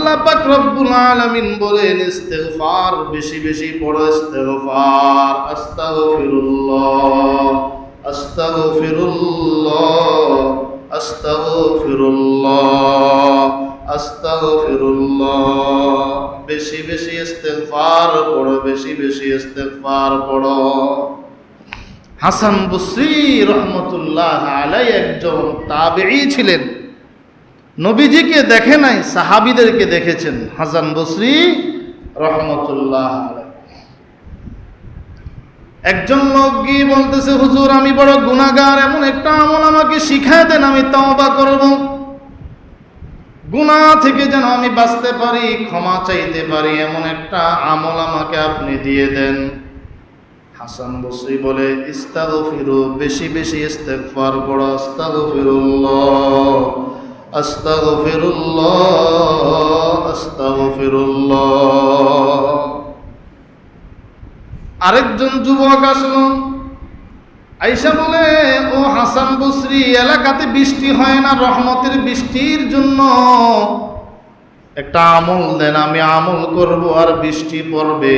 আল্লাহ পাক রব্বুল আলামিন বলেন ইস্তিগফার বেশি বেশি পড়ো, ইস্তিগফার, আস্তাগফিরুল্লাহ, আস্তাগফিরুল্লাহ, আস্তাগফিরুল্লাহ, আস্তাগফিরুল্লাহ। বেশি বেশি ইস্তিগফার পড়ো, বেশি বেশি ইস্তিগফার পড়ো। হাসান বসরি রহমতুল্লাহ আলাইহি একজন তাবেঈ ছিলেন, নবীজিকে দেখে নাই, সাহাবীদেরকে দেখেছেন। হাসান বসরি রহমতুল্লাহ আলাইহি একজন লোক গিয়ে বলতেছে, হুজুর আমি বড় গুনাহগার, এমন একটা আমল আমাকে শিখায় দেন, আমি তওবা করব, গুনাহ থেকে যেন আমি বাঁচতে পারি, ক্ষমা চাইতে পারি, এমন একটা আমল আমাকে আপনি দিয়ে দেন। হাসান বসরি বলে, ইস্তাগফিরু, বেশি বেশি ইস্তিগফার করো, আস্তাগফিরুল্লাহ, আস্তাগফিরুল্লাহ, আস্তাগফিরুল্লাহ। আরেকজন যুবক আসলো, আয়েশা বলে, ও হাসান বসরি, এলাকাতে বৃষ্টি হয় না, রহমতের বৃষ্টির জন্য একটা আমল দেন, আমি আমল করব আর বৃষ্টি পড়বে।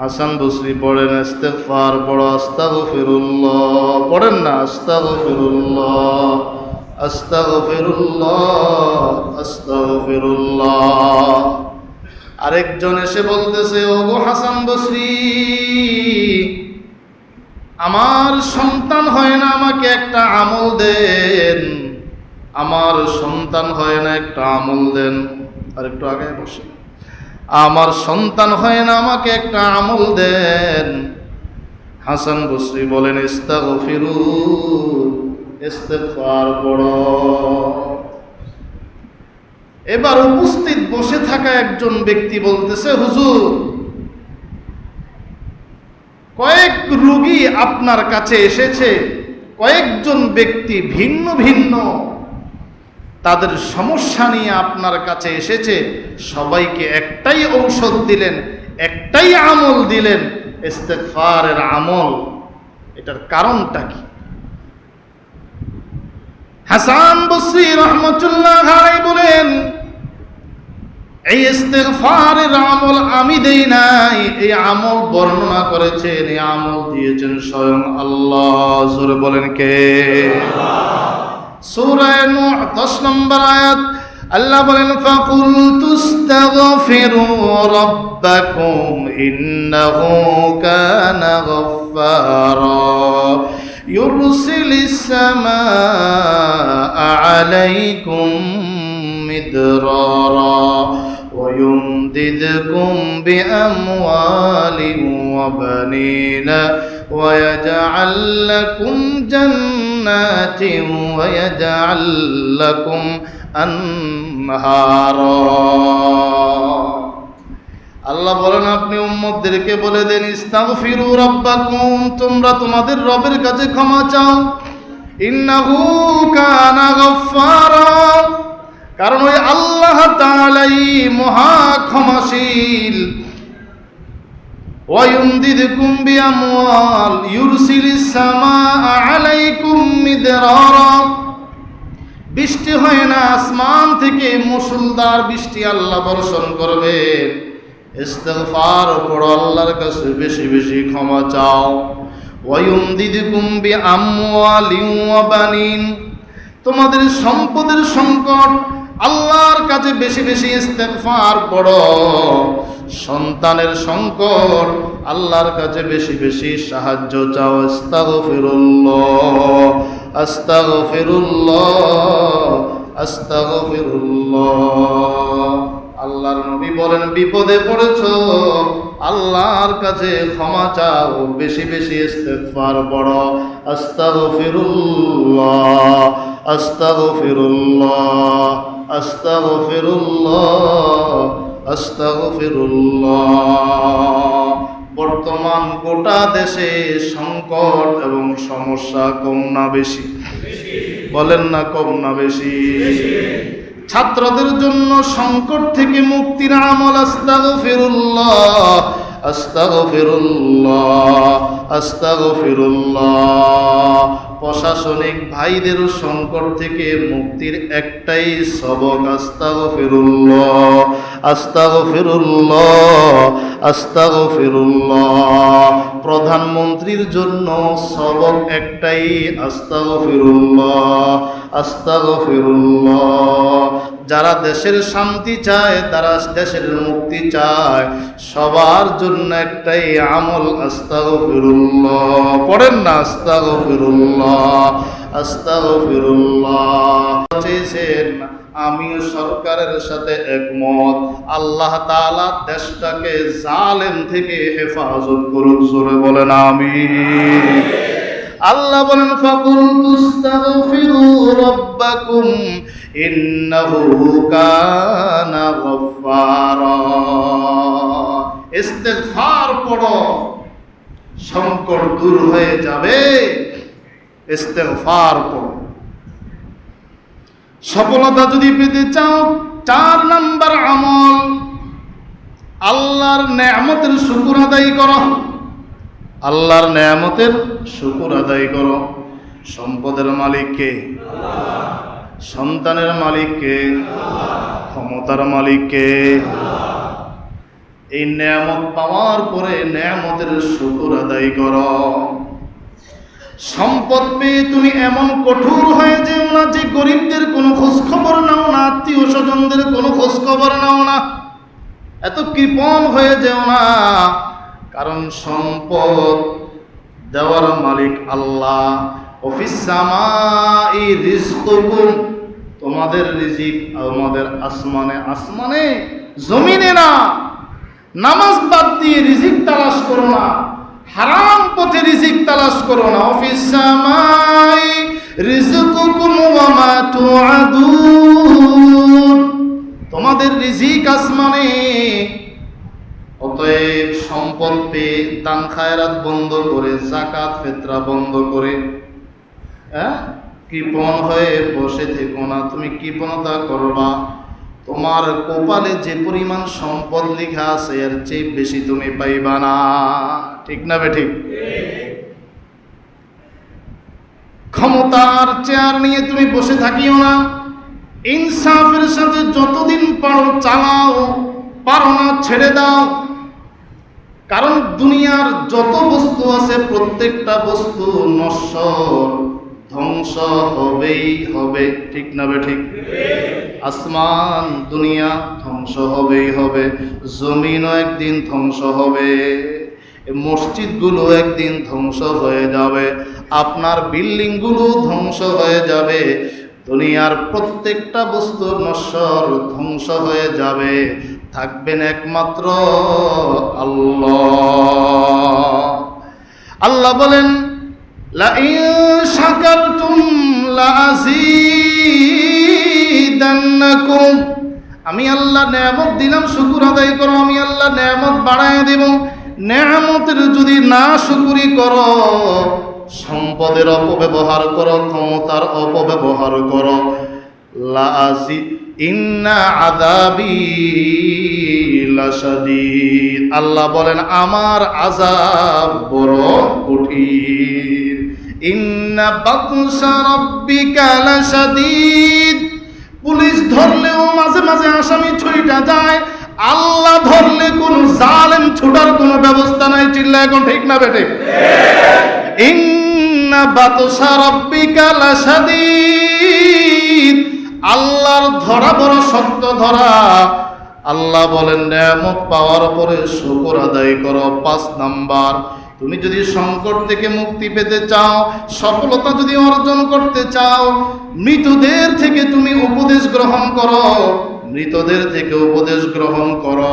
হাসান বসরি পড়েন, ইস্তিগফার পড়ো, আস্তাগফিরুল্লাহ, পড়েন না, আস্তাগফিরুল্লাহ, আস্তাগফিরুল্লাহ, আস্তাগফিরুল্লাহ। আরেকজন এসে বলতেছে, ওগো হাসান বসরি, আমার সন্তান হয় না, আমাকে একটা আমল দেন, আমার সন্তান হয় না, একটা আমল দেন। আর একটু আগে বসে, আমার সন্তান হয় না, আমাকে একটা আমল দেন। হাসান বসরি বলেন, ইস্তাগফিরু, ইস্তিগফার পড়ো। এবার উপস্থিত বসে থাকা একজন ব্যক্তি বলতেছে, হুজুর, কয়েক রোগী আপনার কাছে এসেছে, কয়েকজন ব্যক্তি ভিন্ন ভিন্ন তাদের সমস্যা নিয়ে আপনার কাছে এসেছে, সবাইকে একটাই ঔষধ দিলেন, একটাই আমল দিলেন, ইস্তিগফারের আমল। এটার কারণটা কি? হাসান বসরি রহমতুল্লাহ আলাইহি বলেন, এই ইস্তিগফারের আমল আমি দেই নাই, এই আমল বর্ণনা করেছেন, এই আমল দিয়েছেন স্বয়ং আল্লাহ। জোরে বলেন কে? সূরা নূহ 10 নম্বর আয়াত, আল্লাহ বলেন, ফাকুলতু ইস্তাগফিরু রাব্বাকুম ইন্নাহু কানা গাফফারা ইউরসিলিস সামাআ আলাইকুম মিদরারা ويمددكم بأموال وبنين ويجعل لكم جنات ويجعل لكم أنهارا। আল্লাহ বলেন, আপনি উম্মতদেরকে বলে দেন, ইস্তাগফিরু রাব্বাকুম, তোমরা তোমাদের রবের কাছে ক্ষমা চাও, ইন্নাহু কানা গাফফারা, কারণ ওই আল্লাহ তাআলাই মহা ক্ষমাশীল। ওয়ায়ুমদিদকুম বিআমওয়াল ইউরসিলিস সামাআ আলাইকুম মিদরারা, বৃষ্টি হয় না, আসমান থেকে মুষলধার বৃষ্টি আল্লাহ বর্ষণ করবেন। ইস্তিগফার পড়ো, আল্লাহর কাছে বেশি বেশি ক্ষমা চাও। ওয়ায়ুমদিদকুম বিআমওয়ালিন ওয়া বানিন, তোমাদের সম্পদের সংকট, আল্লাহর কাছে বেশি বেশি ইস্তিগফার পড়ো। সন্তানের সংকট, আল্লাহর কাছে বেশি বেশি সাহায্য চাও। আস্তাগফিরুল্লাহ, আস্তাগফিরুল্লাহ, আস্তাগফিরুল্লাহ। আল্লাহর নবী বলেন, বিপদে পড়েছো, আল্লাহর কাছে ক্ষমা চাও, বেশি বেশি ইস্তিগফার পড়ো। আস্তাগফিরুল্লাহ, আস্তাগফিরুল্লাহ, আস্তাগফিরুল্লাহ, আস্তাগফিরুল্লাহ। বর্তমান গোটা দেশে সংকট এবং সমস্যা কম না বেশি? বলেন না, কম না বেশি? ছাত্রদের জন্য সংকট থেকে মুক্তির আমল আস্তাগফিরুল্লাহ, আস্তাগফিরুল্লাহ, আস্তাগফিরুল্লাহ। প্রশাসনিক ভাইদের সংকট থেকে মুক্তির একটাই সবক, আস্তাগফিরুল্লাহ, আস্তাগফিরুল্লাহ, আস্তাগফিরুল্লাহ। প্রধানমন্ত্রীর জন্য সবক একটাই, আস্তাগফিরুল্লাহ, আস্তাগফিরুল্লাহ। যারা দেশের শান্তি চায়, যারা দেশের মুক্তি চায়, সবার জন্য একটাই আমল, আস্তাগফিরুল্লাহ। পড়েন না, আস্তাগফিরুল্লাহ, আস্তাগফিরুল্লাহ। চেয়েছেন, আমিও সরকারের সাথে একমত, আল্লাহ তাআলা দেশটাকে জালেম থেকে হেফাজত করুক। জোরে বলেন আমিন। আল্লাহ বলেন, ফাকুলতুস্তাগফিরু রাব্বাকুম ইন্নাহু কানা গফফারা। ইস্তিগফার পড়ো, সংকট দূর হয়ে যাবে। ইস্তিগফার পড়ো। সফলতা যদি পেতে চাও, 4 নাম্বার আমল, আল্লাহর নেয়ামতের শুকর আদায় করো। আল্লাহর নেয়ামতের শুকর আদায় করো। সম্পদের মালিক কে? আল্লাহ। সন্তানের মালিক কে? আল্লাহ। ক্ষমতার মালিক কে? আল্লাহ। এই নেয়ামত পাওয়ার পরে নেয়ামতের শুকর আদায় করো। সম্পদ পেয়ে তুমি এমন কঠোর হয়ে যেও না যে গরিবদের কোনো খোঁজ খবর নাও না, আত্মীয় স্বজনদের কোনো খোঁজ খবর নাও না, এত কৃপণ হয়ে যেও না। কারণ সম্পদ দেওয়ার মালিক আল্লাহ। অফিস সামাই রিজকুকুম, তোমাদের রিজিক আমাদের আসমানে, আসমানে জমিনে না। নামাজ বাদ দিয়ে রিজিক তালাশ করো না, হারাম পথে রিজিক তালাশ করো না। অফিস সামাই রিজকুকুম ওয়া মা তুআদুন, তোমাদের রিজিক আসমানে। অতএব সম্পদ পেয়ে দান খায়রাত বন্ধ করে, যাকাত ফিতরা বন্ধ করে কৃপণ হয়ে বসে থেকো না। তুমি কৃপণতা করবা, তোমার কপালে যে পরিমাণ সম্পদ লেখা আছে এর চেয়ে বেশি তুমি পাইবা না। ঠিক না বেঠিক? ক্ষমতার চেয়ার নিয়ে তুমি বসে থাকিও না। ইনসাফের সাথে যতদিন পারো চালাও, পারো না ছেড়ে দাও। কারণ দুনিয়ার যত বস্তু আছে প্রত্যেকটা বস্তু নশ্বর, ধ্বংস হবেই হবে। ঠিক না বেঠিক? আসমান দুনিয়া ধ্বংস হবেই হবে, জমিনও একদিন ধ্বংস হবে, মসজিদগুলো একদিন ধ্বংস হয়ে যাবে, আপনার বিল্ডিংগুলো ধ্বংস হয়ে যাবে। দুনিয়ার প্রত্যেকটা বস্তু নশ্বর, ধ্বংস হয়ে যাবে। থাকবেন একমাত্র আল্লাহ। আল্লাহ বলেন, লাইন শাকারতুম লাযীদান্নাকুম, আমি আল্লাহ নেয়ামত দিলাম, শুকর আদায় করো, আমি আল্লাহ নেয়ামত বাড়ায় দেব। নেয়ামতের যদি না শুকরি করো, সম্পদের অপব্যবহার করো, ক্ষমতার অপব্যবহার করো, ইন্না আযাবি লাশাদীদ, আল্লাহ বলেন আমার আযাব বড় কঠিন। ইন্না বাতশা রাব্বিকা লাশাদীদ, পুলিশ ধরলেও মাঝে মাঝে আসামি ছুইটা যায়, আল্লাহ ধরলে কোন জালেম ছুটার কোনো ব্যবস্থা নাই। চিল্লা এখন ঠিক না বেটে? ইন্না বাতশা রাব্বিকা লাশাদীদ, আল্লাহর ধরা বড় শক্ত ধরা। আল্লাহ বলেন নেয়ামত পাওয়ার পরে শুকর আদায় করো। 5 নাম্বার, তুমি যদি সংকট থেকে মুক্তি পেতে চাও, সফলতা যদি অর্জন করতে চাও, মৃতদের থেকে তুমি উপদেশ গ্রহণ করো। মৃতদের থেকে উপদেশ গ্রহণ করো।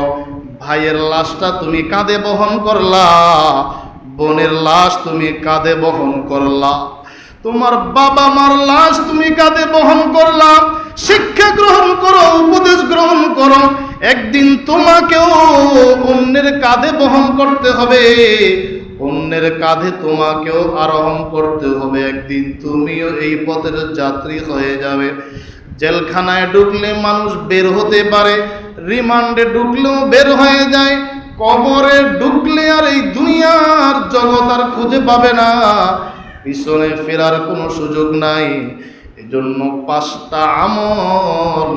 ভাইয়ের লাশটা তুমি কাঁধে বহন করলা, বোনের লাশ তুমি কাঁধে বহন করলা, তোমার বাবা মার লাশ তুমি কাঁধে বহন করলা। শিক্ষা গ্রহণ করো, উপদেশ গ্রহণ করো। একদিন তোমাকেও অন্যের কাঁধে বহন করতে হবে, অন্যের কাঁধে তোমাকেও আরোহণ করতে হবে। একদিন তুমিও এই পথের যাত্রী হয়ে যাবে। জেলখানায় ঢুকলে মানুষ বের হতে পারে, রিমান্ডে ঢুকলেও বের হয়ে যায়, কবরে ঢুকলে আর এই দুনিয়ার জগৎ আর খুঁজে পাবে না, পিছনে ফেরার কোনো সুযোগ নাই। এজন্য 5টা আমল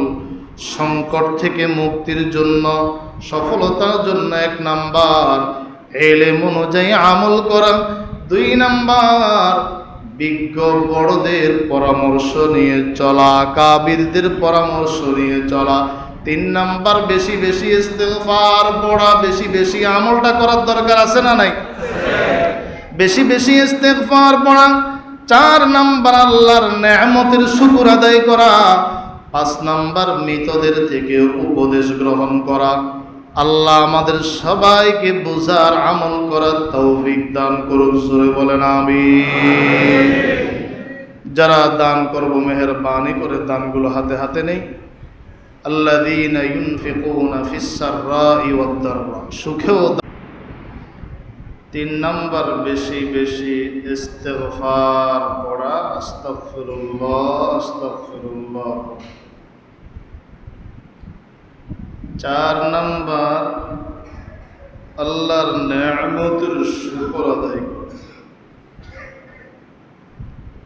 সংকট থেকে মুক্তির জন্য, সফলতার জন্য। 1 নাম্বার ইলম অনুযায়ী আমল করা, 2 নাম্বার বিজ্ঞ বড়দের পরামর্শ নিয়ে চলা, কাবিরদের পরামর্শ নিয়ে চলা, 3 নাম্বার বেশি বেশি ইস্তেগফার পড়া, বেশি বেশি আমলটা করার দরকার আছে না নাই? বেশি বেশি ইস্তেগফার পড়া। 4 নাম্বার আল্লাহর নেয়ামতের শুকর আদায় করা। 5 নাম্বার মৃতদের থেকে উপদেশ গ্রহণ করা। আল্লাহ আমাদের সবাইকে বুঝার আমল করার তৌফিক দান করুন, জোরে বলেন আমিন। যারা দান করব মেহেরবানি করে দানগুলো হাতে হাতে নেই। আল্লাযীনা ইউনফিকুনা ফিস সাররাই ওয়াদ দাররা, সুখেও। 3 নাম্বার বেশি বেশি ইস্তেগফার পড়া, আস্তাগফিরুল্লাহ আস্তাগফিরুল্লাহ। 4 নাম্বার আল্লাহর নেয়ামতের শুকর আদায় করা।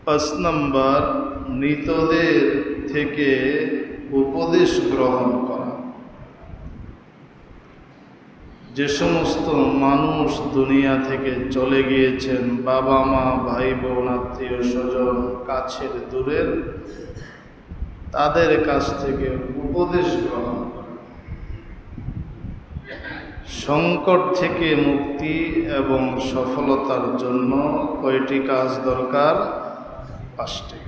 5 নাম্বার মৃতদের থেকে উপদেশ গ্রহণ করা। যে সমস্ত মানুষ দুনিয়া থেকে চলে গিয়েছেন, বাবা মা ভাই বোন আত্মীয় স্বজন কাছের দূরের, তাদের কাছ থেকে উপদেশ গ্রহণ করা। সংকট থেকে মুক্তি এবং সফলতার জন্য কয়টি কাজ দরকার? 5টি।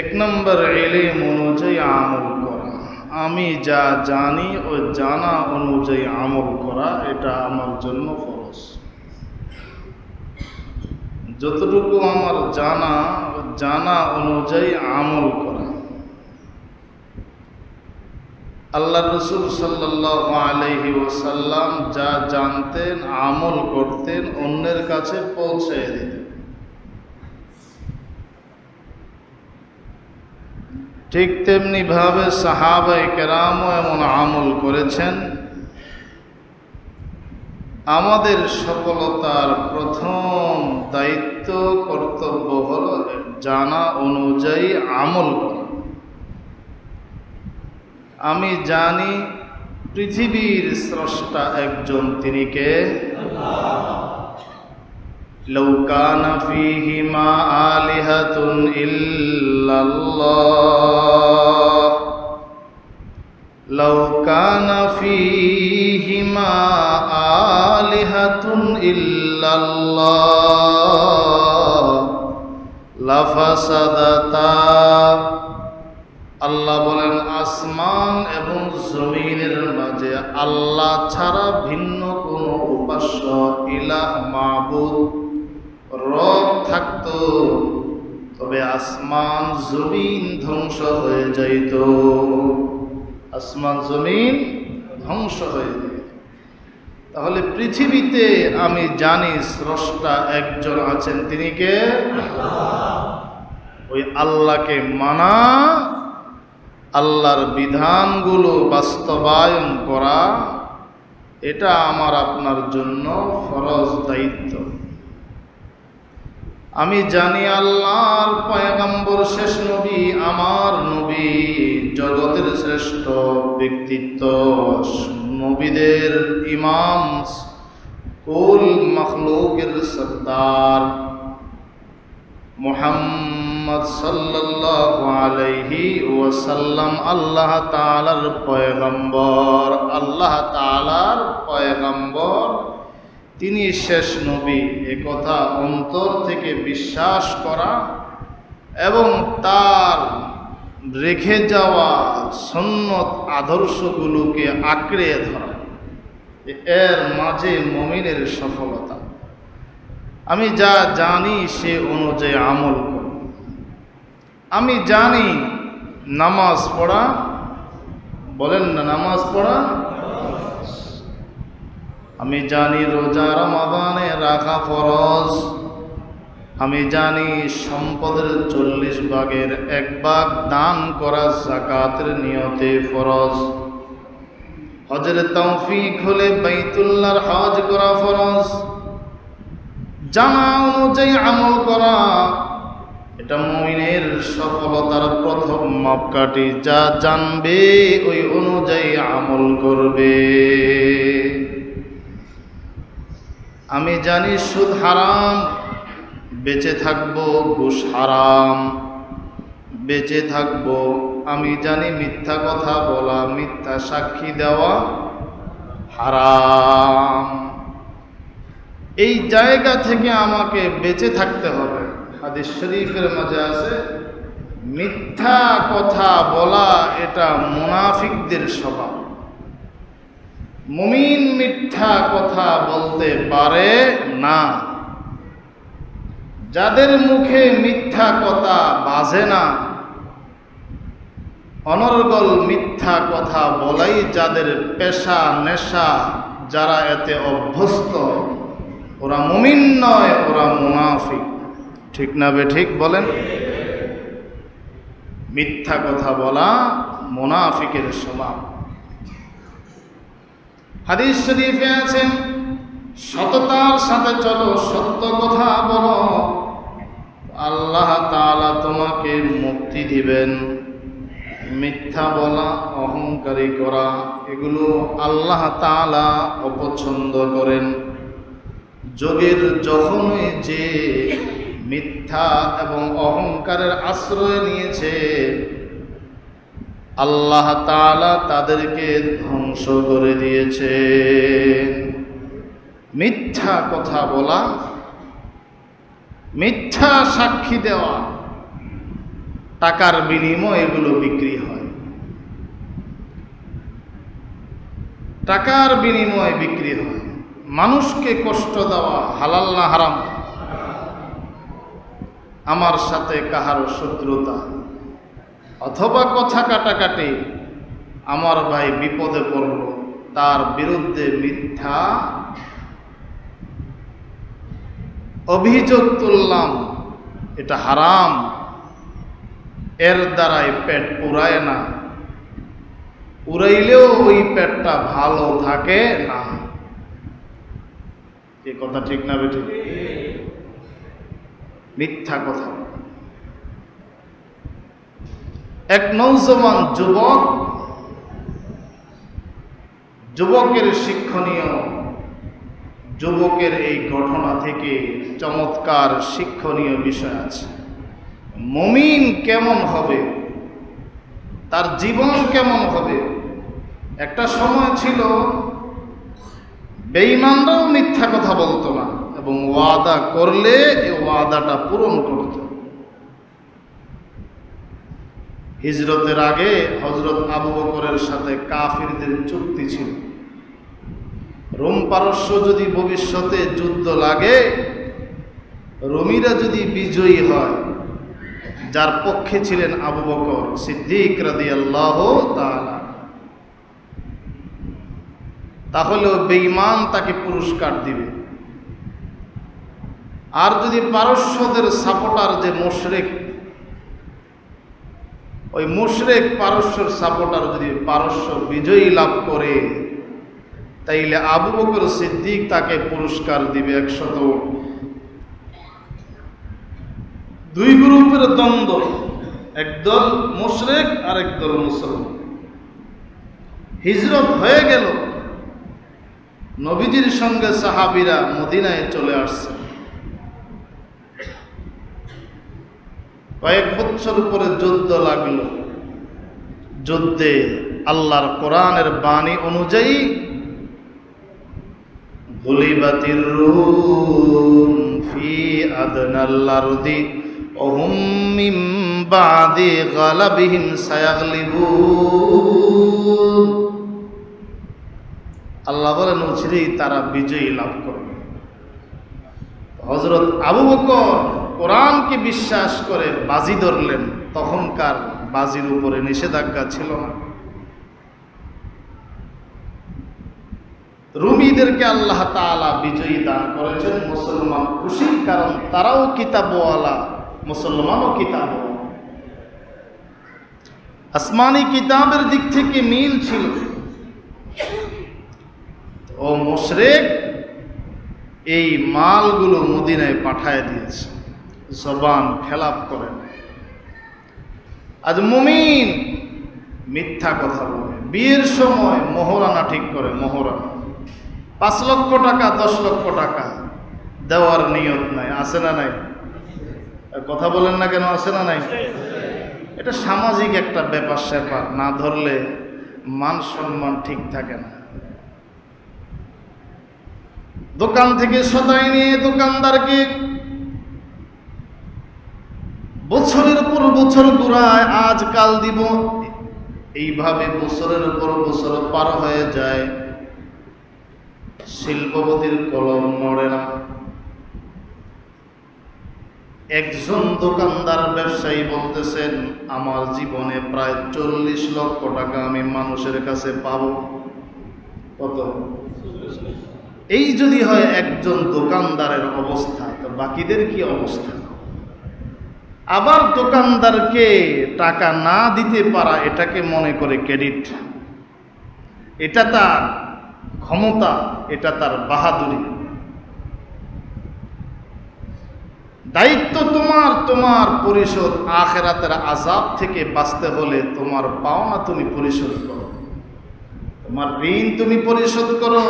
1 নম্বর ইলম অনুযায়ী আমল করা। আমি যা জানি ও জানা অনুযায়ী আমল করা, এটা আমার জন্য ফরজ। যতটুকু আমার জানা অনুযায়ী আমল করা। আল্লাহ রসুল সাল্লাল্লাহু আলাইহি ওয়াসাল্লাম যা জানতেন, আমল করতেন, অন্যের কাছে পৌঁছে দিতেন। ঠিক তেমনি ভাবে সাহাবায়ে কেরামও এমন আমল করেছেন। আমাদের সফলতার প্রথম দায়িত্ব, কর্তব্য হল জানা অনুযায়ী আমল করা। আমি জানি পৃথিবীর স্রষ্টা একজন, তিনি কে? লাউ কানা ফীহিমা আলিহাতুন ইল্লাল্লাহ, লাউ কানা ফীহিমা আলিহাতুন ইল্লাল্লাহ লাফাসাদাতা। আল্লাহ বলেন, আসমান এবং জমিনের মাঝে আল্লাহ ছাড়া ভিন্ন কোনো উপাস্য ইলাহ মাবুদ রব থাকতো, তবে আসমান জমিন ধ্বংস হয়ে যাইত। আসমান জমিন ধ্বংস হয়ে যেত। তাহলে পৃথিবীতে আমি জানি স্রষ্টা একজন আছেন, তিনি কে? ওই আল্লাহকে মানা, আল্লাহর বিধানগুলো বাস্তবায়ন করা, এটা আমার আপনার জন্য ফরজ দায়িত্ব। আমি জানি আল্লাহর পয়গম্বর শেষ নবী, আমার নবী, জগতের শ্রেষ্ঠ ব্যক্তিত্ব, নবীদের ইমাম, কুল মখলুকের সরদার মুহাম্মদ সাল্লাল্লাহু আলাইহি ওয়াসাল্লাম আল্লাহ তাআলার পয়গম্বর। আল্লাহ তাআলার পয়গম্বর, তিনি শেষ নবী, এ কথা অন্তর থেকে বিশ্বাস করা এবং তার রেখে যাওয়া সুন্নত আদর্শগুলোকে আঁকড়ে ধরা, এর মাঝে মুমিনের সফলতা। আমি যা জানি সে অনুযায়ী আমল করি। আমি জানি নামাজ পড়া, বলেন না, নামাজ পড়া। আমি জানি রোজা রমাদানে রাখা ফরজ। আমি জানি সম্পদের 40 ভাগের 1 ভাগ দান করা যাকাতের নিয়তে ফরজ। হজের তৌফিক হলে বাইতুল্লাহর হজ করা ফরজ। জানা অনুযায়ী আমল করা এটা মুমিনের সফলতার প্রথম মাপকাঠি। যা জানবে ওই অনুযায়ী আমল করবে। আমি জানি সুদ হারাম, বেঁচে থাকবো। ঘুষ হারাম, বেঁচে থাকবো। আমি জানি মিথ্যা কথা বলা, মিথ্যা সাক্ষী দেওয়া হারাম। এই জায়গা থেকে আমাকে বেঁচে থাকতে হবে। হাদিস শরীফের মাঝে আছে, মিথ্যা কথা বলা এটা মুনাফিকদের স্বভাব। মুমিন মিথ্যা কথা বলতে পারে না। যাদের মুখে মিথ্যা কথা বাজে না, অনর্গল মিথ্যা কথা বলাই যাদের পেশা নেশা, যারা এতে অভ্যস্ত, ওরা মুমিন নয়, ওরা মুনাফিক। ঠিক না বেঠিক বলেন? মিথ্যা কথা বলা মুনাফিকের স্বভাব। হাদিস শরীফে আছে, সততার সাথে চলো, সত্য কথা বলো, আল্লাহ তাআলা তোমাকে মুক্তি দিবেন। মিথ্যা বলা, অহংকারী করা, এগুলো আল্লাহ তাআলা অপছন্দ করেন। যোগের যখনই যে মিথ্যা এবং অহংকারের আশ্রয় নিয়েছে, আল্লাহ তাআলা তাদেরকে ধ্বংস করে দিয়েছে। মিথ্যা কথা বলা, মিথ্যা সাক্ষী দেওয়া, টাকার বিনিময়ে এগুলো বিক্রি হয়। টাকার বিনিময়ে বিক্রি হয়। মানুষকে কষ্ট দেওয়া হালাল না হারাম? আমার সাথে কাহারো শত্রুতা অথবা কথা কাটাকাটি, আমার ভাই বিপদে পড়ল, তার বিরুদ্ধে মিথ্যা অভিযোগ তুললাম, এটা হারাম। এর দ্বারাই পেট পুরায় না, পুরাইলেও ওই পেটটা ভালো থাকে না। এ কথা ঠিক না বেঠি? মিথ্যা কথা। এক নৌজওয়ান যুবকের শিক্ষণীয়, যুবকের এই ঘটনা থেকে চমৎকার শিক্ষণীয় বিষয় আছে। মুমিন কেমন হবে, তার জীবন কেমন হবে। একটা সময় ছিল বেঈমানরাও মিথ্যা কথা বলতো না, এবং ওয়াদা করলে এই ওয়াদাটা পূরণ করত। হিজরতের আগে হযরত আবু বকরের সাথে কাফিরদের চুক্তি ছিল, রোম পারস্য যদি ভবিষ্যতে যুদ্ধ লাগে, রোমীরা যদি বিজয়ী হয়, যার পক্ষে ছিলেন আবু বকর সিদ্দিক রাদিয়াল্লাহু তাআলা, তাহলে বেঈমান তাকে পুরস্কার দিবে। আর যদি পারস্যদের সাপোর্টার যে মুশরিক, ওই মুশরিক পারস্যের সাপোর্টার যদি পারস্য বিজয়ী লাভ করে, তাইলে আবু বকর সিদ্দিক তাকে পুরস্কার দিবে 100 উট। দুই গ্রুপের দ্বন্দ্ব, একদল মুশরিক আর একদল মুসলমান। হিজরত হয়ে গেল, নবীজির সঙ্গে সাহাবীরা মদিনায় চলে আসছে। কয়েক বছর পরে যুদ্ধ লাগলো। যুদ্ধে আল্লাহর কোরআনের বাণী অনুযায়ী গুলিবাতির রূম ফি আদনাল আরদি ওহুম মিন বাদি গালাবিহিম সায়াগলিবুন। আল্লাহ বলেন, অচিরেই তারা বিজয়ী লাভ করবে। হযরত আবু বকর কোরআনকে বিশ্বাস করে বাজি ধরলেন। তখনকার বাজির উপরে নিষেধাজ্ঞা ছিল না। রুমীদেরকে আল্লাহ তাআলা বিজয়ী দান করেছেন। মুসলমান খুশি, কারণ তারাও কিতাবওয়ালা, মুসলমানও কিতাবওয়ালা। আসমানি কিতাবের দিক থেকে মিল ছিল। ও মুশরিক এই মালগুলো মদিনায় পাঠায় দিয়েছে, জবান খেলাপ করে না। আজ মুমিন মিথ্যা কথা বলে, বিয়ের সময় মোহরানা ঠিক করে, মোহরানা 5 লক্ষ টাকা 10 লক্ষ টাকা দেওয়ার নিয়ত নাই, আছে না নাই? কথা বলেন না কেন, আছে না নাই? এটা সামাজিক একটা ব্যাপার স্যাপার, না ধরলে মান সম্মান ঠিক থাকে না। দোকান থেকে সদাই নিয়ে দোকানদারকে বছরের পর বছর ঘুরায়, আজ কাল দিব, এইভাবে বছরের পর বছর পার হয়ে যায়, শিল্পপতির কলম নড়ে না। একজন দোকানদার ব্যবসায়ী বলতেছেন, আমার জীবনে প্রায় 40 লক্ষ টাকা আমি মানুষের কাছে পাবো। কত? এই যদি হয় একজন দোকানদারের অবস্থা, তো বাকিদের কি অবস্থা? আবার দোকানদারকে টাকা না দিতে পারা এটাকে মনে করে ক্রেডিট, এটা তার ক্ষমতা, এটা তার বাহাদুরি। দায়িত্ব তোমার, তোমার পরিশোধ। আখিরাতের আযাব থেকে বাঁচতে হলে তোমার পাওনা তুমি পরিশোধ করো, তোমার ঋণ তুমি পরিশোধ করো,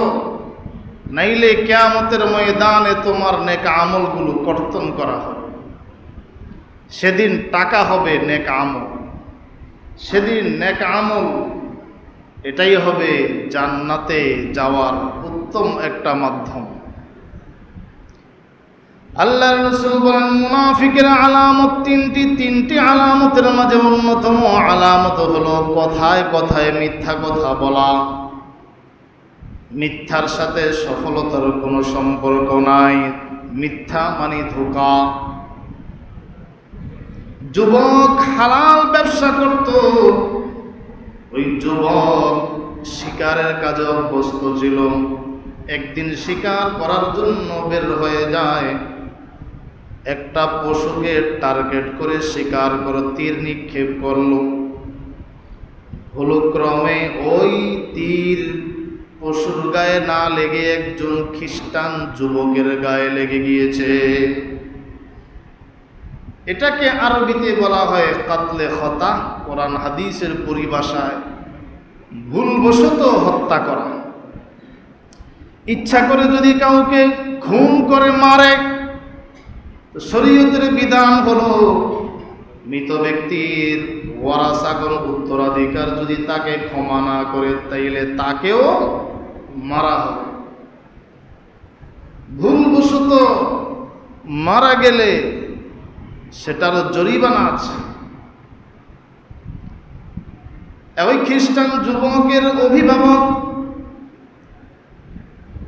নাইলে কিয়ামতের ময়দানে তোমার নেক আমলগুলো কর্তন করা হবে। সেদিন টাকা হবে নেক আমল, সেদিন নেক আমল এটাই হবে জান্নাতে যাওয়ার উত্তম একটা মাধ্যম। আল্লাহর রাসূল বলেন, মুনাফিকের আলামত তিনটি আলামতের মাঝে অন্যতম আলামত হলো কথায় কথায় মিথ্যা কথা বলা। মিথ্যার সাথে সফলতার কোনো সম্পর্ক নাই, মিথ্যা মানে ধোঁকা। যুবক হালাল ব্যবসা করত, ওই যুবক শিকারের কাজে অভ্যস্ত ছিল। একদিন শিকার করার জন্য বের হয়ে যায়, একটা পশুকে টার্গেট করে শিকার করে তীর নিক্ষেপ করলো। ভুলক্রমে ওই তীর পশুর গায়ে না লেগে একজন খ্রিস্টান যুবকের গায়ে লেগে গিয়েছে। এটাকে আরবিতে বলা হয় কাতলে খতা, কোরআন হাদিসের পরিভাষায় ভুলবশত হত্যা করা। ইচ্ছা করে যদি কাউকে খুন করে মারে, শরীয়তের বিধান হলো মৃত ব্যক্তির ওয়ারাসাগণ উত্তরাধিকার যদি তাকে ক্ষমা না করে, তাইলে তাকেও মারা হবে। ভুলবশত মারা গেলে সেটারও জরিমানা আছে। ওই খ্রিস্টান যুবকের অভিভাবক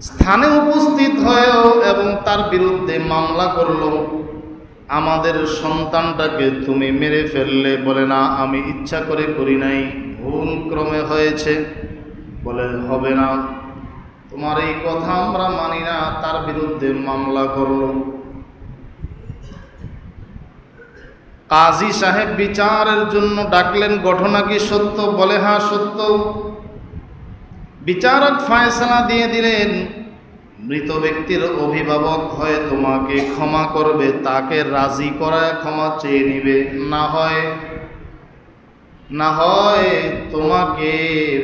স্থানে উপস্থিত হয়েও এবং তার বিরুদ্ধে মামলা করলো, আমাদের সন্তানটাকে তুমি মেরে ফেললে। বলে, না, আমি ইচ্ছা করে করি নাই, ভুল ক্রমে হয়েছে। বলে, হবে না, তোমার এই কথা আমরা মানি না। তার বিরুদ্ধে মামলা করলো। কাজী সাহেব বিচারের জন্য ডাকলেন, ঘটনা কি সত্য? বলে, হ্যাঁ সত্য। বিচারক ফয়সালা দিয়ে দিলেন, মৃত ব্যক্তির অভিভাবক হয় তোমাকে ক্ষমা করবে, তাকে রাজি করায় ক্ষমা চেয়ে নিবে, না হয় তোমাকে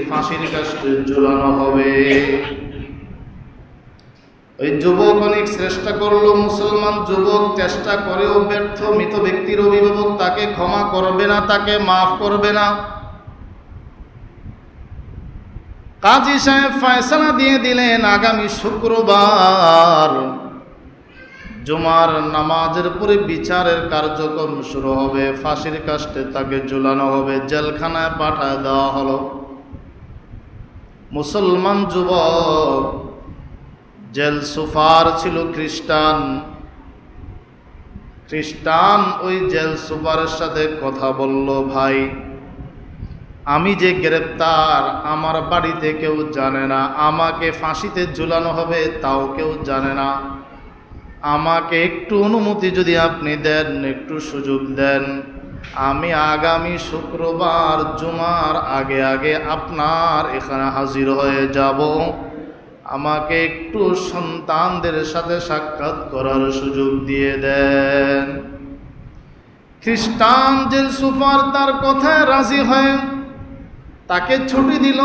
ফাঁসির কাস্টে ঝুলানো হবে। ওই যুবক অনেক চেষ্টা করলো, মুসলমান যুবক চেষ্টা করেও ব্যর্থ। মৃত ব্যক্তির অভিভাবক তাকে ক্ষমা করবে না, তাকে মাফ করবে না। কাজী সাহেব ফয়সালা দিয়ে দিলেন, আগামী শুক্রবার জুমার নামাজের পরে বিচারের কার্যক্রম শুরু হবে, ফাঁসির কাস্টে তাকে ঝুলানো হবে, জেলখানায় পাঠায় দেওয়া হলো। মুসলমান যুবক, জেল সুপার ছিল খ্রিস্টান। ওই জেল সুপারের সাথে কথা বলল, ভাই, আমি যে গ্রেপ্তার, আমার বাড়িতে কেউ জানে না, আমাকে ফাঁসিতে ঝুলানো হবে তাও কেউ জানে না। আমাকে একটু অনুমতি যদি আপনি দেন, একটু সুযোগ দেন, আমি আগামী শুক্রবার জুমার আগে আগে আপনার এখানে হাজির হয়ে যাব, আমাকে একটু সন্তানদের সাথে সাক্ষাৎ করার সুযোগ দিয়ে দেন। খ্রিস্টান জেল সুপার তার কথায় রাজি হয়ে তাকে ছুটি দিল।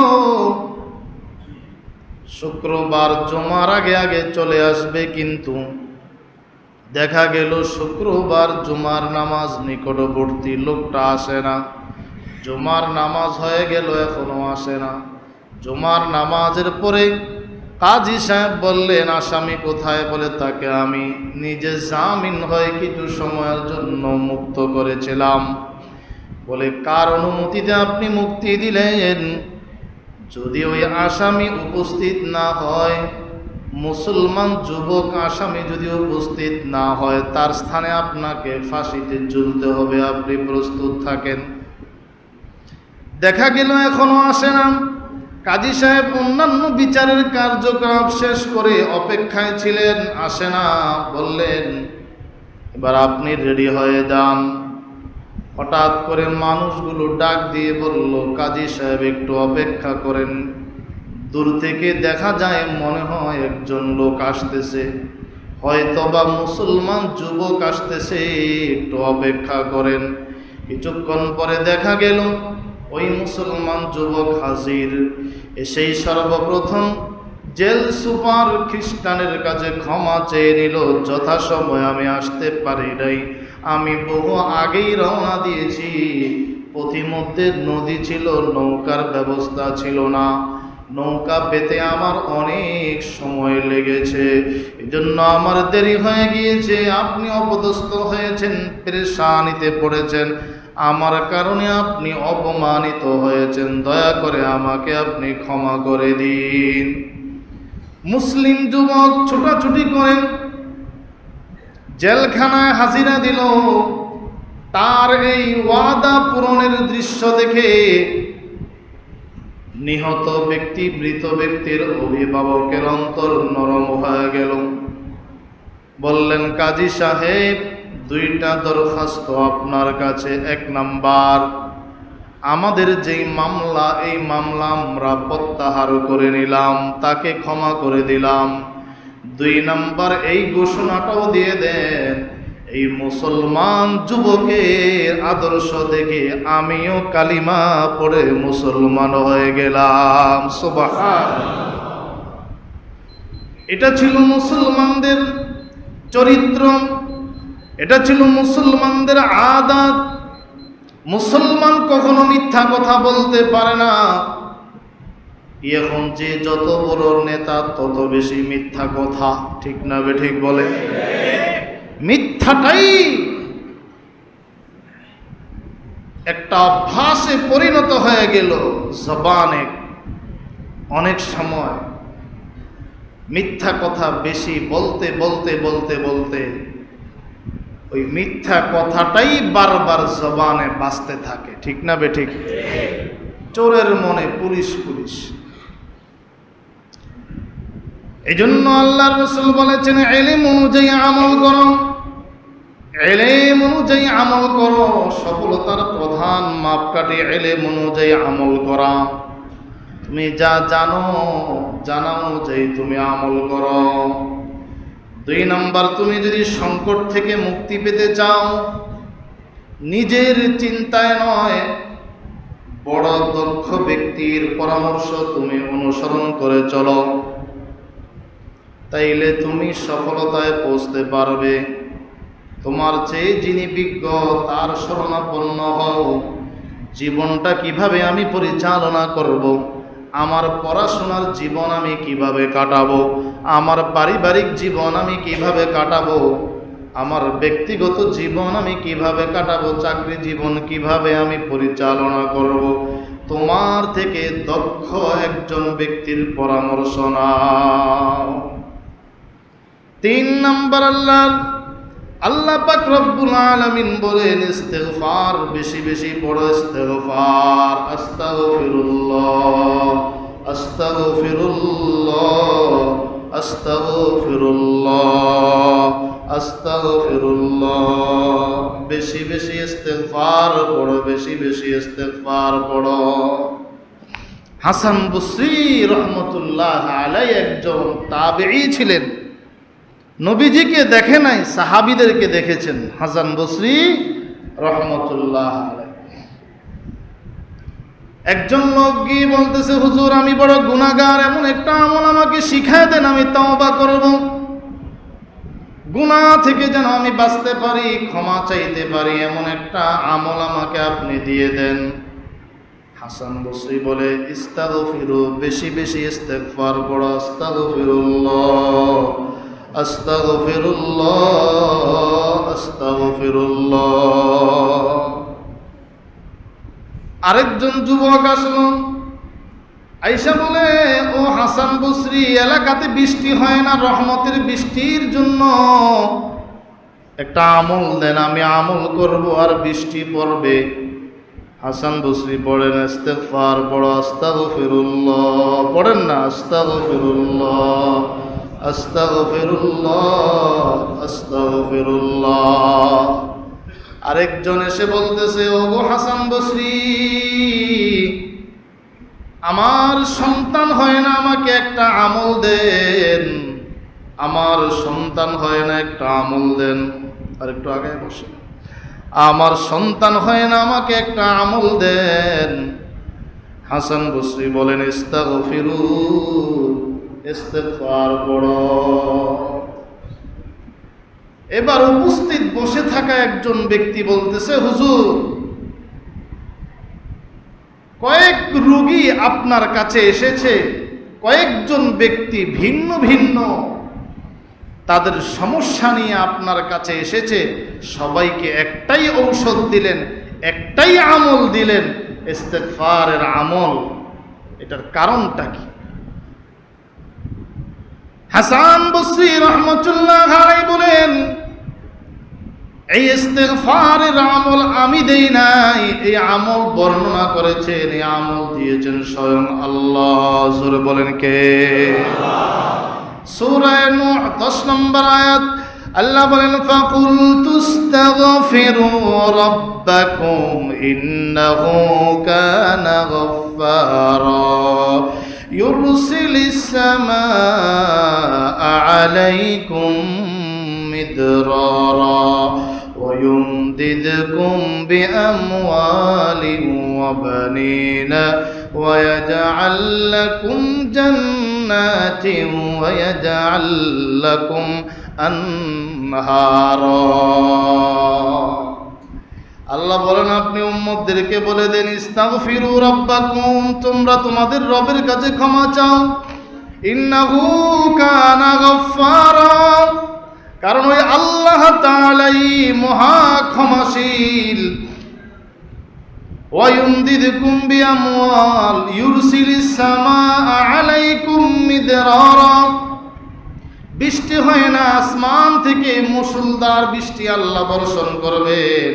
শুক্রবার জুমার আগে আগে চলে আসবে, কিন্তু দেখা গেল শুক্রবার জুমার নামাজ নিকটবর্তী, লোকটা আসে না। জুমার নামাজ হয়ে গেল, এখনো আসে না। জুমার নামাজের পরে কাজী সাহেব বললেন, আসামি কোথায়? বলে, তাকে আমি নিজে জামিন হয়ে কিছু সময়ের জন্য মুক্ত করেছিলাম। বলে, কার অনুমতিতে আপনি মুক্তি দিলেন? যদি ওই আসামি উপস্থিত না হয়, মুসলমান যুবক আসামি যদি উপস্থিত না হয়, তার স্থানে আপনাকে ফাঁসিতে ঝুলতে হবে, আপনি প্রস্তুত থাকেন। দেখা গেল এখনো আসে না। কাজী সাহেব অন্যান্য বিচারের কার্যক্রম শেষ করে অপেক্ষায় ছিলেন, আসে না। বললেন, এবার আপনি রেডি হয়ে যান। হঠাৎ করে মানুষগুলো ডাক দিয়ে বলল, কাজী সাহেব একটু অপেক্ষা করেন। দূর থেকে দেখা যায়, মনে হয় একজন লোক আসতেছে, হয়তোবা মুসলমান যুবক আসতেছে, একটু অপেক্ষা করেন। কিছুক্ষণ পরে দেখা গেল ওই মুসলমান যুবক হাজির। এসেই সর্বপ্রথম জেল সুপার খ্রিস্টানের কাছে ক্ষমা চেয়ে নিল, যথাসময়ে আমি আসতে পারি নাই, আমি বহু আগেই রওনা দিয়েছি, পথিমধ্যে নদী ছিল, নৌকার ব্যবস্থা ছিল না, নৌকা পেতে আমার অনেক সময় লেগেছে, এজন্য আমার দেরি হয়ে গিয়েছে। আপনি অপদস্থ হয়েছেন, পেরেশানিতে পড়েছেন, আমার কারণে আপনি অপমানিত হয়েছেন, দয়া করে আমাকে আপনি ক্ষমা করে দিন। মুসলিম যুবক ছোটাছুটি করেন, জেলখানায় হাজিরা দিল। তার এই ওয়াদা পূরণের দৃশ্য দেখে নিহত ব্যক্তি, মৃত ব্যক্তির অভিভাবকের অন্তর নরম হয়ে গেল। বললেন, কাজী সাহেব, দুইটা দরখাস্ত আপনার কাছে। এক নাম্বার, আমাদের যেই মামলা, এই মামলা আমরা প্রত্যাহার করে নিলাম, তাকে ক্ষমা করে দিলাম। দুই নাম্বার, এই ঘোষণাটাও দিয়ে দেন, এই মুসলমান যুবকের আদর্শ দেখে আমিও কালিমা পড়ে মুসলমান হয়ে গেলাম। সুবহানাল্লাহ। এটা ছিল মুসলমানদের চরিত্র, এটা ছিল মুসলমানদের আদত। মুসলমান কখনো মিথ্যা কথা বলতে পারে না। এখন যে যত বড় নেতা, তত বেশি মিথ্যা কথা, ঠিক না বেঠিক বলে? মিথ্যাটাই একটা অভ্যাসে পরিণত হয়ে গেল জবানে। অনেক সময় মিথ্যা কথা বেশি বলতে বলতে বলতে বলতে ওই মিথ্যা কথাটাই বারবার জবানে বাজতে থাকে, ঠিক না বেঠিক? চোরের মনে পুলিশ পুলিশ। এই জন্য আল্লাহর রাসূল বলেছেন, ইলম অনুযায়ী আমল করো, ইলম অনুযায়ী আমল করো। সফলতার প্রধান মাপকাঠি ইলম অনুযায়ী আমল করা। তুমি যা জানো, জানা অনুযায়ী তুমি আমল করো। দুই নাম্বার, তুমি যদি সংকট থেকে মুক্তি পেতে চাও, নিজের চিন্তায় নয়, বড় দক্ষ ব্যক্তির পরামর্শ তুমি অনুসরণ করে চলো, তাইলে তুমি সফলতায় পৌঁছতে পারবে। তোমার চেয়ে যিনি বিজ্ঞ, তার শরণাপন্ন হও। জীবনটা কিভাবে আমি পরিচালনা করব, আমার পড়াশোনার জীবন আমি কিভাবে কাটাবো, আমার পারিবারিক জীবন আমি কিভাবে কাটাবো, আমার ব্যক্তিগত জীবন আমি কিভাবে কাটাবো, চাকরি জীবন কিভাবে আমি পরিচালনা করব, তোমার থেকে দক্ষ একজন ব্যক্তির পরামর্শ নাও। তিন নম্বর, আল্লাহ পাক রব্বুল আলামিন বলেন, ইস্তিগফার বেশি বেশি পড়ো, ইস্তিগফার। আস্তাগফিরুল্লাহ, আস্তাগফিরুল্লাহ, আস্তাগফিরুল্লাহ। আস্তাগফিরুল্লাহ। বেশি বেশি ইস্তেগফার পড়ো, বেশি বেশি ইস্তেগফার পড়ো। হাসান বসরি রহমতুল্লাহ আলাইহি একজন তাবেঈ ছিলেন, নবীজিকে দেখে নাই, সাহাবীদেরকে দেখেছেন। হাসান বসরি রহমতুল্লাহ আলাইহি একজন লোক গিয়ে বলতেছে, হুজুর আমি বড় গুনাহগার, এমন একটা আমল আমাকে শিখায় দেন, আমি তওবা করব, গুনাহ থেকে যেন আমি বাঁচতে পারি, ক্ষমা চাইতে পারি, এমন একটা আমল আমাকে আপনি দিয়ে দেন। হাসান বসরি বলে, ইস্তাগফিরু, বেশি বেশি ইস্তেগফার করো, আস্তাগফিরুল্লাহ আস্তাগফিরুল্লাহ আস্তাগফিরুল্লাহ। আরেকজন যুবক আসলো, আয়েশা বলে, ও হাসান বসরি, এলাকাতে বৃষ্টি হয় না, রহমতের বৃষ্টির জন্য একটা আমল দেন, আমি আমল করব আর বৃষ্টি পড়বে। হাসান বসরি পড়েন, ইস্তেগফার পড়ো, আস্তাগফিরুল্লাহ, পড়েন না, আস্তাগফিরুল্লাহ আস্তাগফিরুল্লাহ আস্তাগফিরুল্লাহ। আরেকজন এসে বলতেছে, ও গো হাসান বসরি, আমার সন্তান হয় না, আমাকে একটা আমল দেন, আমার সন্তান হয় না, একটা আমল দেন। আর একটু আগে বসে, আমার সন্তান হয় না, আমাকে একটা আমল দেন। হাসান বসরি বলেন, ইস্তাগফিরু, ইস্তেগফার পড়ো। এবার উপস্থিত বসে থাকা একজন ব্যক্তি বলতেছে, হুজুর, কয়েক রোগী আপনার কাছে এসেছে, কয়েকজন ব্যক্তি ভিন্ন ভিন্ন তাদের সমস্যা নিয়ে আপনার কাছে এসেছে, সবাইকে একটাই ঔষধ দিলেন, একটাই আমল দিলেন, ইস্তেগফারের আমল। এটার কারণটা কি? হাসান বসরি রহমতুল্লাহ আলাইহি বলেন, এই ইস্তেগফারের আমল আমি দেই নাই, এই আমল বর্ণনা করেছেন, এই আমল দিয়েছেন স্বয়ং আল্লাহ। জোরে বলেন কে? সূরা নূহ 10 নম্বর আয়াত, আল্লাহ বলেন, ফাকুলতু ইস্তাগফিরু রাব্বাকুম ইন্নাহু কানা গাফফারা ইউরসিলিস সামাআ আলাইকুম মিদরারা ويمددكم بأموال وبنين ويجعل لكم جنات ويجعل لكم أنهارا। আল্লাহ বলেন, আপনি উম্মতদেরকে বলে দেন, ইস্তাগফিরু রাব্বাকুম, তোমরা তোমাদের রবের কাছে ক্ষমা চাও, ইন্নাহু কানা গাফফারা, কারণ ওই আল্লাহ তাআলাই মহা ক্ষমাশীল। ওয়ায়ুমদিদকুম বিআমওয়াল ইউরসিলিস সামাআ আলাইকুম মিদরারা, বৃষ্টি হয় না, আসমান থেকে মুষলধার বৃষ্টি আল্লাহ বর্ষণ করবেন।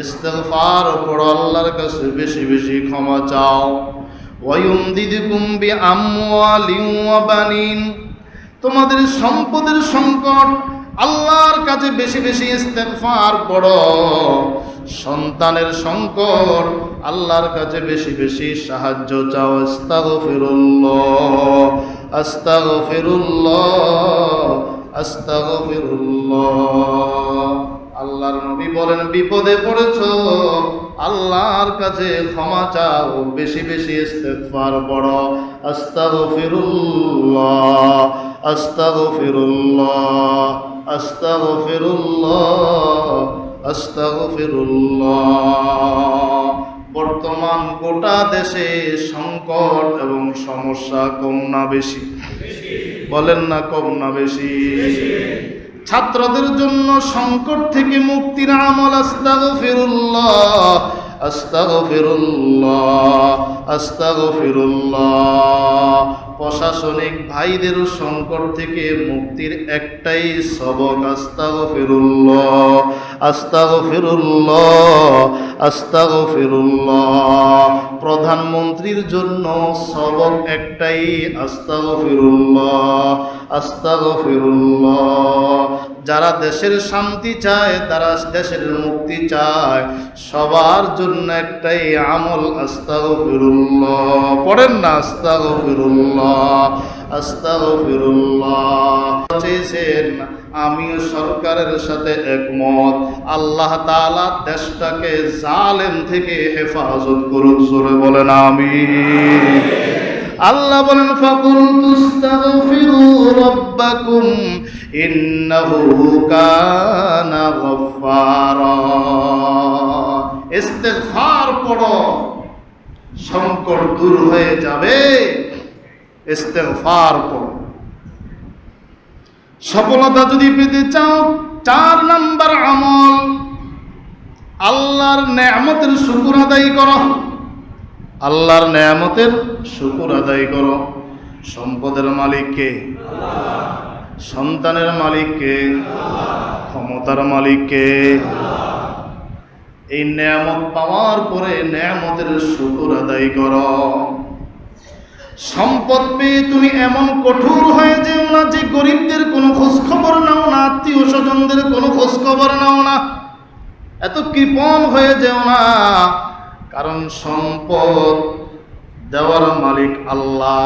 ইস্তিগফার পড়ো, আল্লাহর কাছে বেশি বেশি ক্ষমা চাও। ওয়ায়ুমদিদকুম বিআমওয়ালিন ওয়া বানিন, তোমাদের সম্পদের সংকট, আল্লাহর কাছে বেশি বেশি ইস্তেগফার পড়ো। সন্তানের সংকট, আল্লাহর কাছে বেশি বেশি সাহায্য চাও। আস্তাগফিরুল্লাহ আস্তাগফিরুল্লাহ আস্তাগফিরুল্লাহ। আল্লাহর নবী বলেন, বিপদে পড়েছো, আল্লাহর কাছে ক্ষমা চাও, বেশি বেশি ইস্তেগফার পড়ো। আস্তাগফিরুল্লাহ আস্তাগফিরুল্লাহ আস্তাগফিরুল্লাহ আস্তাগফিরুল্লাহ। বর্তমান গোটা দেশে সংকট এবং সমস্যা কম না বেশি? বলেন না, কম না বেশি? ছাত্রদের জন্য সংকট থেকে মুক্তির আমল আস্তাগফিরুল্লাহ আস্তাগফিরুল্লাহ আস্তাগফিরুল্লাহ। প্রশাসনিক ভাইদের সংকট থেকে মুক্তির একটাই সবক, আস্তাগফিরুল্লাহ, আস্তাগফিরুল্লাহ, আস্তাগফিরুল্লাহ। প্রধানমন্ত্রীর জন্য সবক একটাই, আস্তাগফিরুল্লাহ, আস্তাগফিরুল্লাহ। যারা দেশের শান্তি চায়, যারা দেশের মুক্তি চায়, সবার জন্য একটাই আমল, আস্তাগফিরুল্লাহ। পড়েন না, আস্তাগফিরুল্লাহ, আস্তাগফিরুল্লাহ। চেয়েছেন, আমিও সরকারের সাথে একমত, আল্লাহ তাআলা দেশটাকে জালেম থেকে হেফাজত করুন। জোরে বলেন আমিন। আল্লাহ বলেন, ফাকুলতুস্তাগফিরু রাব্বাকুম ইন্নাহু কানা গফফারা। ইস্তিগফার পড়ো, সংকট দূর হয়ে যাবে। ইস্তিগফার পড়ো। সফলতা যদি পেতে চাও, 4 নাম্বার আমল, আল্লাহর নেয়ামতের শুকর আদায় করো। আল্লাহর নেয়ামতের শুকর আদায় করো। সম্পদের মালিক কে? আল্লাহ। সন্তানের মালিক কে? আল্লাহ। ক্ষমতার মালিক কে? আল্লাহ। এই নেয়ামত পাওয়ার পরে নেয়ামতের শুকর আদায় করো। সম্পদ পেয়ে তুমি এমন কঠোর হয়ে যেও না যে গরিবদের কোনো খোঁজ খবর নাও না, আত্মীয় স্বজনদের কোনো খোঁজ খবর নাও না, এত কৃপণ হয়ে যেও না। কারণ সম্পদ দেওয়ার মালিক আল্লাহ।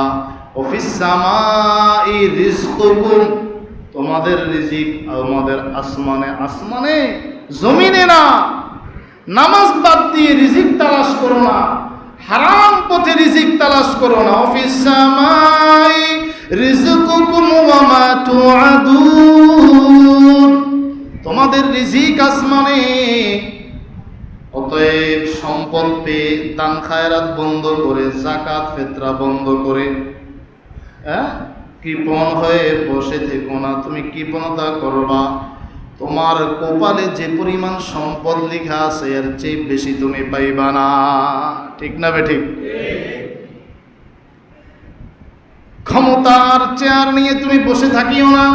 অফিস সামাই রিজকুকুম, তোমাদের রিজিক আমাদের আসমানে, আসমানে, জমিনে না। নামাজ বাদ দিয়ে রিজিক তালাশ করো না, হারাম পথে রিজিক তালাশ করো না। অফিস সামাই রিজকুকুম ওয়া মা তুআদুন, তোমাদের রিজিক আসমানে। অতএব সম্পদ পেয়ে দান খায়রাত বন্ধ করে, যাকাত ফিতরা বন্ধ করে কৃপণ হয়ে বসে থেকো না। তুমি কৃপণতা করবা, তোমার কপালে যে পরিমাণ সম্পদ লেখা আছে এর চেয়ে বেশি তুমি পাইবা না। ঠিক না বেঠিক? ক্ষমতার চেয়ার নিয়ে তুমি বসে থাকিও না।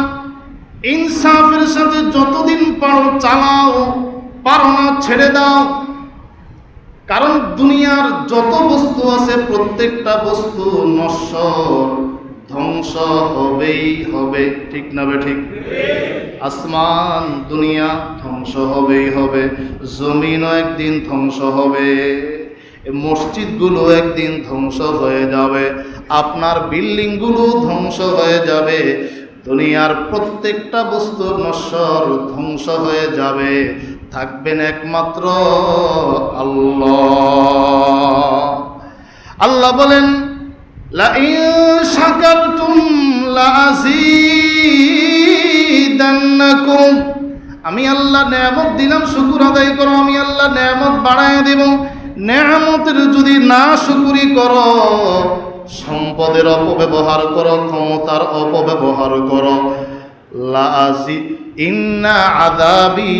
ইনসাফের সাথে যতদিন পারো চালাও, পারো না ছেড়ে দাও। কারণ দুনিয়ার যত বস্তু আছে প্রত্যেকটা বস্তু নশ্বর, ধ্বংস হবেই হবে। ঠিক না বেঠিক? আসমান দুনিয়া ধ্বংস হবেই হবে, জমিনও একদিন ধ্বংস হবে, মসজিদগুলো একদিন ধ্বংস হয়ে যাবে, আপনার বিল্ডিংগুলো ধ্বংস হয়ে যাবে। দুনিয়ার প্রত্যেকটা বস্তু নশ্বর, ধ্বংস হয়ে যাবে। থাকবেন একমাত্র আল্লাহ। আল্লাহ বলেন, লাইন শাকারতুম লাযীদান্নাকুম, আমি আল্লাহ নেয়ামত দিলাম, শুকর আদায় করো, আমি আল্লাহ নেয়ামত বাড়ায় দেব। নেয়ামতের যদি না শুকরি করো, সম্পদের অপব্যবহার করো, ক্ষমতার অপব্যবহার করো, ইন্না আযাবি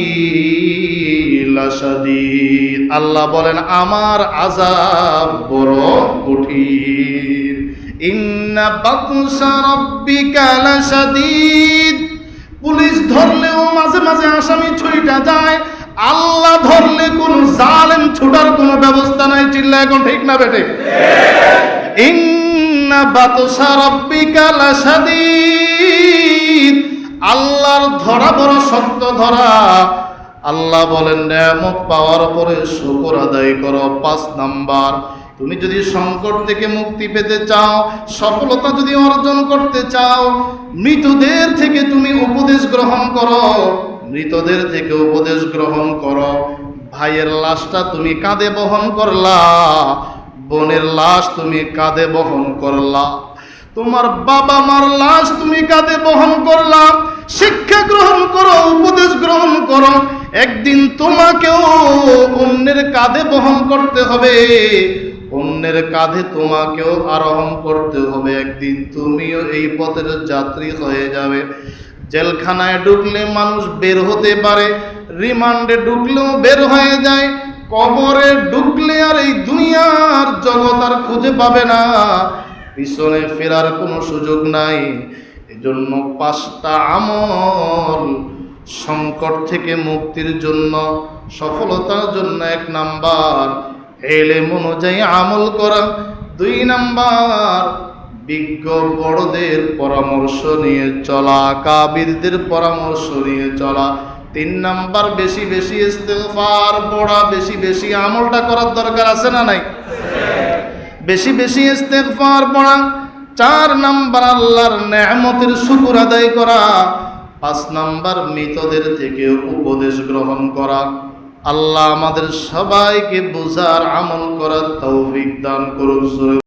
লাশাদীদ, আল্লাহ বলেন আমার আযাব বড় কঠিন। ইন্না বাতশা রাব্বিকা লাশাদীদ, পুলিশ ধরলেও মাঝে মাঝে আসামি ছুইটা যায়, আল্লাহ ধরলে কোন জালেম ছুটার কোনো ব্যবস্থা নাই। চিল্লা এখন ঠিক না বেটে? ইন্না বাতশা রাব্বিকা লাশাদীদ, আল্লাহর ধরা বড় শক্ত ধরা। আল্লাহ বলেন নেয়ামত পাওয়ার পরে শুকর আদায় করো। 5 নাম্বার, তুমি যদি সংকট থেকে মুক্তি পেতে চাও, সফলতা যদি অর্জন করতে চাও, মৃতদের থেকে তুমি উপদেশ গ্রহণ করো। মৃতদের থেকে উপদেশ গ্রহণ করো। ভাইয়ের লাশটা তুমি কাঁধে বহন করলা, বোনের লাশ তুমি কাঁধে বহন করলা, তোমার বাবা মার লাশ তুমি কাঁধে বহন করলা। শিক্ষা গ্রহণ করো, উপদেশ গ্রহণ করো। একদিন তোমাকেও অন্যের কাঁধে বহন করতে হবে, অন্যের কাঁধে তোমাকেও আরোহণ করতে হবে। একদিন তুমিও এই পথের যাত্রী হয়ে যাবে। জেলখানায় ঢুকলে মানুষ বের হতে পারে, রিমান্ডে ঢুকলেও বের হয়ে যায়, কবরে ঢুকলে আর এই দুনিয়ার জগৎ আর খুঁজে পাবে না। পিছনে ফেরার কোনো সুযোগ নাই। এজন্য 5টা আমল সংকট থেকে মুক্তির জন্য, সফলতার জন্য। 1 নাম্বার ইলম অনুযায়ী আমল করা, 2 নাম্বার বিজ্ঞ বড়দের পরামর্শ নিয়ে চলা, কাবিরদের পরামর্শ নিয়ে চলা, 3 নাম্বার বেশি বেশি ইস্তেগফার পড়া, বেশি বেশি আমলটা করার দরকার আছে না নাই? বেশি বেশি ইস্তেগফার পড়া। 4 নাম্বার আল্লাহর নেয়ামতের শুকর আদায় করা। 5 নাম্বার মৃতদের থেকে উপদেশ গ্রহণ করা। আল্লাহ আমাদের সবাইকে বুঝার আমল করার তৌফিক দান করুন।